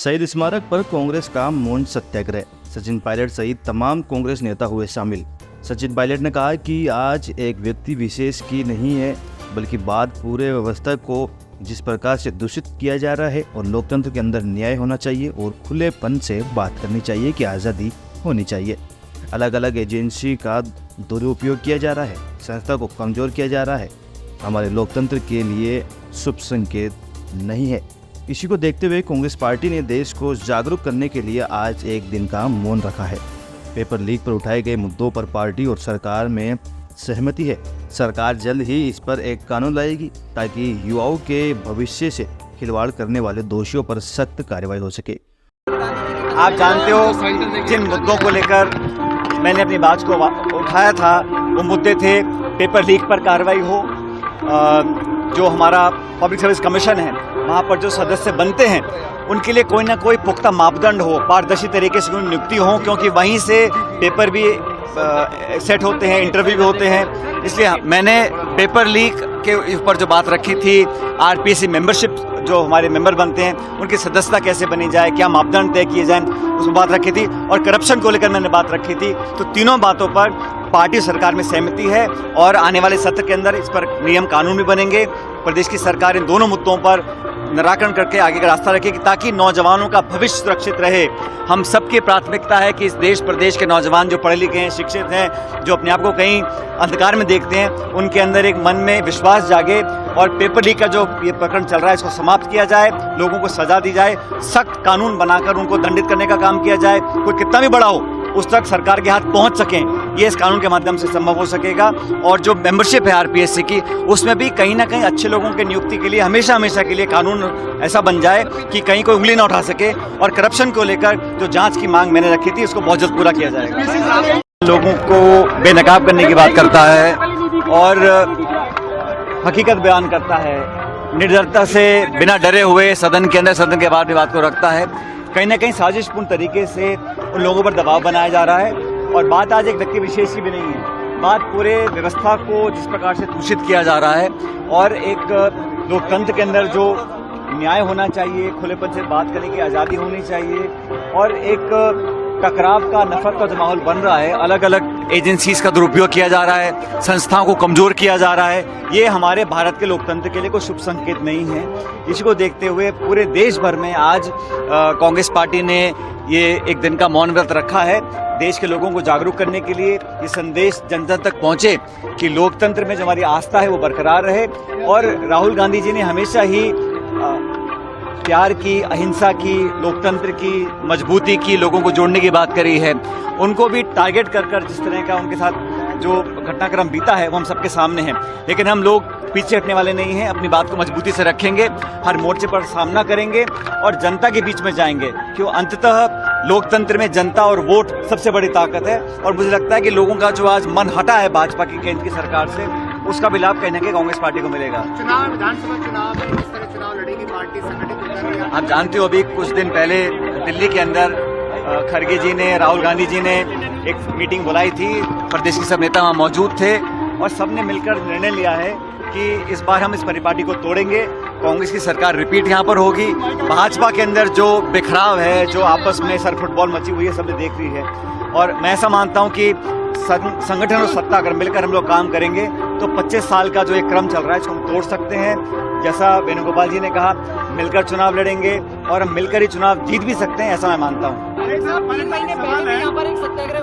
शहीद स्मारक पर कांग्रेस का मौन सत्याग्रह। सचिन पायलट सहित तमाम कांग्रेस नेता हुए शामिल। सचिन पायलट ने कहा कि आज एक व्यक्ति विशेष की नहीं है, बल्कि बात पूरे व्यवस्था को जिस प्रकार से दूषित किया जा रहा है और लोकतंत्र के अंदर न्याय होना चाहिए और खुलेपन से बात करनी चाहिए कि आज़ादी होनी चाहिए। अलग अलग एजेंसी का दुरुपयोग किया जा रहा है, संस्था को कमज़ोर किया जा रहा है, हमारे लोकतंत्र के लिए शुभ संकेत नहीं है। इसी को देखते हुए कांग्रेस पार्टी ने देश को जागरूक करने के लिए आज एक दिन का मौन रखा है। पेपर लीक पर उठाए गए मुद्दों पर पार्टी और सरकार में सहमति है। सरकार जल्द ही इस पर एक कानून लाएगी ताकि युवाओं के भविष्य से खिलवाड़ करने वाले दोषियों पर सख्त कार्रवाई हो सके। आप जानते हो जिन मुद्दों को लेकर मैंने अपनी बात को उठाया था, वो मुद्दे थे पेपर लीक पर कार्रवाई हो, जो हमारा पब्लिक सर्विस कमीशन है वहाँ पर जो सदस्य बनते हैं उनके लिए कोई ना कोई पुख्ता मापदंड हो, पारदर्शी तरीके से उनकी नियुक्ति हो, क्योंकि वहीं से पेपर भी सेट होते हैं, इंटरव्यू भी होते हैं। इसलिए मैंने पेपर लीक के ऊपर जो बात रखी थी, आरपीएससी मेंबरशिप जो हमारे मेंबर बनते हैं उनकी सदस्यता कैसे बनी जाए, क्या मापदंड तय किए जाएं, उसमें बात रखी थी। और करप्शन को लेकर मैंने बात रखी थी। तो तीनों बातों पर पार्टी सरकार में सहमति है और आने वाले सत्र के अंदर इस पर नियम कानून भी बनेंगे। प्रदेश की सरकार इन दोनों मुद्दों पर निराकरण करके आगे का रास्ता रखेगी ताकि नौजवानों का भविष्य सुरक्षित रहे। हम सबकी प्राथमिकता है कि इस देश प्रदेश के नौजवान जो पढ़े लिखे हैं, शिक्षित हैं, जो अपने आप को कहीं अंधकार में देखते हैं, उनके अंदर एक मन में विश्वास जागे और पेपर लीक का जो ये प्रकरण चल रहा है इसको समाप्त किया जाए, लोगों को सजा दी जाए, सख्त कानून बनाकर उनको दंडित करने का काम किया जाए। कोई कितना भी बड़ा हो उस तक सरकार के हाथ पहुंच सकें, ये इस कानून के माध्यम से संभव हो सकेगा। और जो मेंबरशिप है आरपीएससी की, उसमें भी कहीं ना कहीं अच्छे लोगों के नियुक्ति के लिए हमेशा हमेशा के लिए कानून ऐसा बन जाए कि कहीं कोई उंगली ना उठा सके। और करप्शन को लेकर जो जांच की मांग मैंने रखी थी उसको बहुत जल्द पूरा किया जाएगा। लोगों को बेनकाब करने की बात करता है और हकीकत बयान करता है, निर्डरता से बिना डरे हुए सदन के अंदर सदन के बाहर भी बात को रखता है। कहीं ना कहीं साजिशपूर्ण तरीके से उन लोगों पर दबाव बनाया जा रहा है। और बात आज एक व्यक्ति विशेष की भी नहीं है, बात पूरे व्यवस्था को जिस प्रकार से दूषित किया जा रहा है और एक लोकतंत्र के अंदर जो न्याय होना चाहिए, खुलेपन से बात करने की आज़ादी होनी चाहिए, और एक टकराव का, नफरत का जो माहौल बन रहा है, अलग अलग एजेंसीज का दुरुपयोग किया जा रहा है, संस्थाओं को कमजोर किया जा रहा है, ये हमारे भारत के लोकतंत्र के लिए कोई शुभ संकेत नहीं है। इसी को देखते हुए पूरे देश भर में आज कांग्रेस पार्टी ने ये एक दिन का मौन व्रत रखा है, देश के लोगों को जागरूक करने के लिए। ये संदेश जन जन तक पहुंचे कि लोकतंत्र में जो हमारी आस्था है वो बरकरार रहे। और राहुल गांधी जी ने हमेशा ही प्यार की, अहिंसा की, लोकतंत्र की मजबूती की, लोगों को जोड़ने की बात करी है। उनको भी टारगेट कर जिस तरह का उनके साथ जो घटनाक्रम बीता है वो हम सबके सामने है। लेकिन हम लोग पीछे हटने वाले नहीं हैं, अपनी बात को मजबूती से रखेंगे, हर मोर्चे पर सामना करेंगे और जनता के बीच में जाएंगे, क्यों अंततः लोकतंत्र में जनता और वोट सबसे बड़ी ताकत है। और मुझे लगता है कि लोगों का जो आज मन हटा है भाजपा की केंद्र की सरकार से, उसका भी लाभ कहीं ना कहीं कांग्रेस पार्टी को मिलेगा। चुनाव, विधानसभा चुनाव में किस तरह चुनाव लड़ेगी पार्टी, संगठित? आप जानते हो अभी कुछ दिन पहले दिल्ली के अंदर खड़गे जी ने, राहुल गांधी जी ने एक मीटिंग बुलाई थी, प्रदेश के सब नेता वहाँ मौजूद थे और सबने मिलकर निर्णय लिया है कि इस बार हम इस परिपाटी को तोड़ेंगे, कांग्रेस की सरकार रिपीट यहाँ पर होगी। भाजपा के अंदर जो बिखराव है, जो आपस में सर फुटबॉल मची हुई है, सबने देख रही है। और मैं ऐसा मानता हूँ कि संगठन और सत्ता अगर मिलकर हम लोग काम करेंगे तो 25 साल का जो एक क्रम चल रहा है इसको हम तोड़ सकते हैं। जैसा वेणुगोपाल जी ने कहा, मिलकर चुनाव लड़ेंगे और हम मिलकर ही चुनाव जीत भी सकते हैं, ऐसा मैं मानता हूँ।